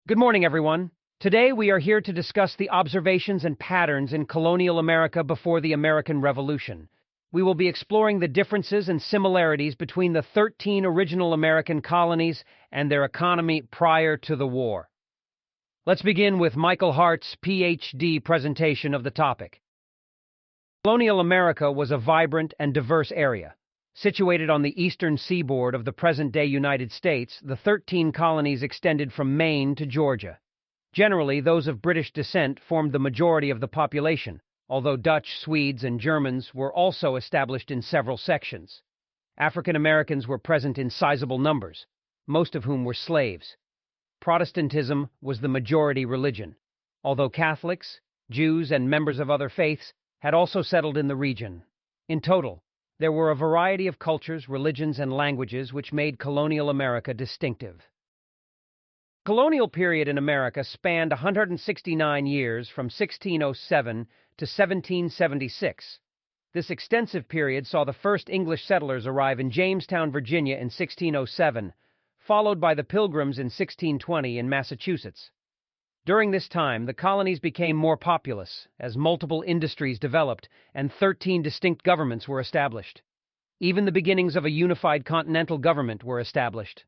Good morning, everyone. Today we are here to discuss the observations and patterns in colonial America before the American Revolution. We will be exploring the differences and similarities between the 13 original American colonies and their economy prior to the war. Let's begin with Michael Hart's PhD presentation of the topic. Colonial America was a vibrant and diverse area. Situated on the eastern seaboard of the present-day United States, the 13 colonies extended from Maine to Georgia. Generally, those of British descent formed the majority of the population, although Dutch, Swedes, and Germans were also established in several sections. African Americans were present in sizable numbers, most of whom were slaves. Protestantism was the majority religion, although Catholics, Jews, and members of other faiths had also settled in the region. In total, there were a variety of cultures, religions, and languages which made colonial America distinctive. The colonial period in America spanned 169 years from 1607 to 1776. This extensive period saw the first English settlers arrive in Jamestown, Virginia in 1607, followed by the Pilgrims in 1620 in Massachusetts. During this time, the colonies became more populous as multiple industries developed and 13 distinct governments were established. Even the beginnings of a unified continental government were established.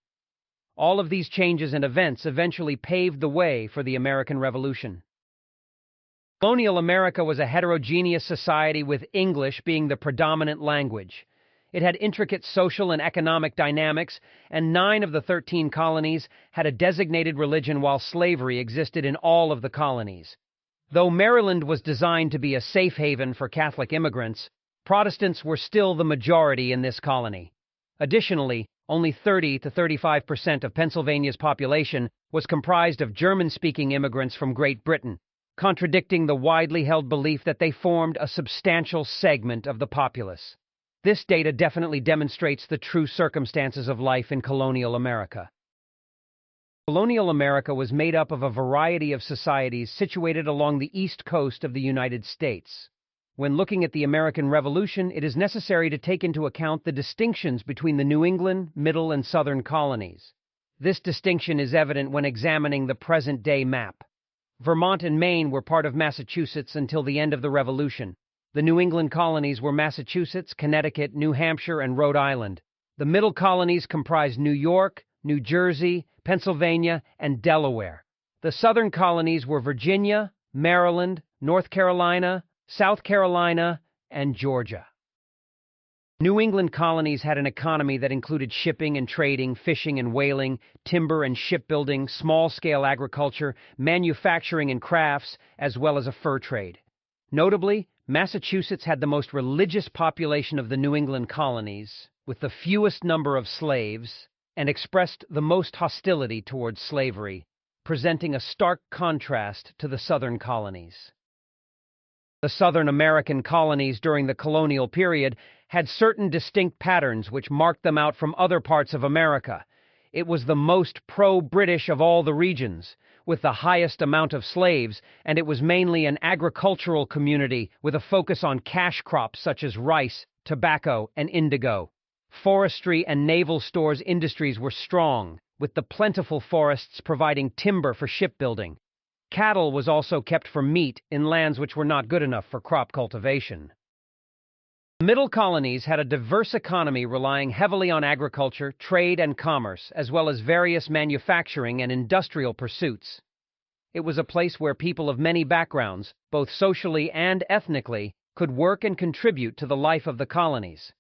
All of these changes and events eventually paved the way for the American Revolution. Colonial America was a heterogeneous society with English being the predominant language. It had intricate social and economic dynamics, and 9 of the 13 colonies had a designated religion while slavery existed in all of the colonies. Though Maryland was designed to be a safe haven for Catholic immigrants, Protestants were still the majority in this colony. Additionally, only 30 to 35% of Pennsylvania's population was comprised of German-speaking immigrants from Great Britain, contradicting the widely held belief that they formed a substantial segment of the populace. This data definitely demonstrates the true circumstances of life in colonial America. Colonial America was made up of a variety of societies situated along the east coast of the United States. When looking at the American Revolution, it is necessary to take into account the distinctions between the New England, Middle, and Southern colonies. This distinction is evident when examining the present-day map. Vermont and Maine were part of Massachusetts until the end of the Revolution. The New England colonies were Massachusetts, Connecticut, New Hampshire, and Rhode Island. The middle colonies comprised New York, New Jersey, Pennsylvania, and Delaware. The southern colonies were Virginia, Maryland, North Carolina, South Carolina, and Georgia. New England colonies had an economy that included shipping and trading, fishing and whaling, timber and shipbuilding, small-scale agriculture, manufacturing and crafts, as well as a fur trade. Notably, Massachusetts had the most religious population of the New England colonies, with the fewest number of slaves, and expressed the most hostility towards slavery, presenting a stark contrast to the southern colonies. The Southern American colonies during the colonial period had certain distinct patterns which marked them out from other parts of America. It was the most pro-British of all the regions, with the highest amount of slaves, and it was mainly an agricultural community with a focus on cash crops such as rice, tobacco, and indigo. Forestry and naval stores industries were strong, with the plentiful forests providing timber for shipbuilding. Cattle was also kept for meat in lands which were not good enough for crop cultivation. The middle colonies had a diverse economy relying heavily on agriculture, trade, and commerce, as well as various manufacturing and industrial pursuits. It was a place where people of many backgrounds, both socially and ethnically, could work and contribute to the life of the colonies.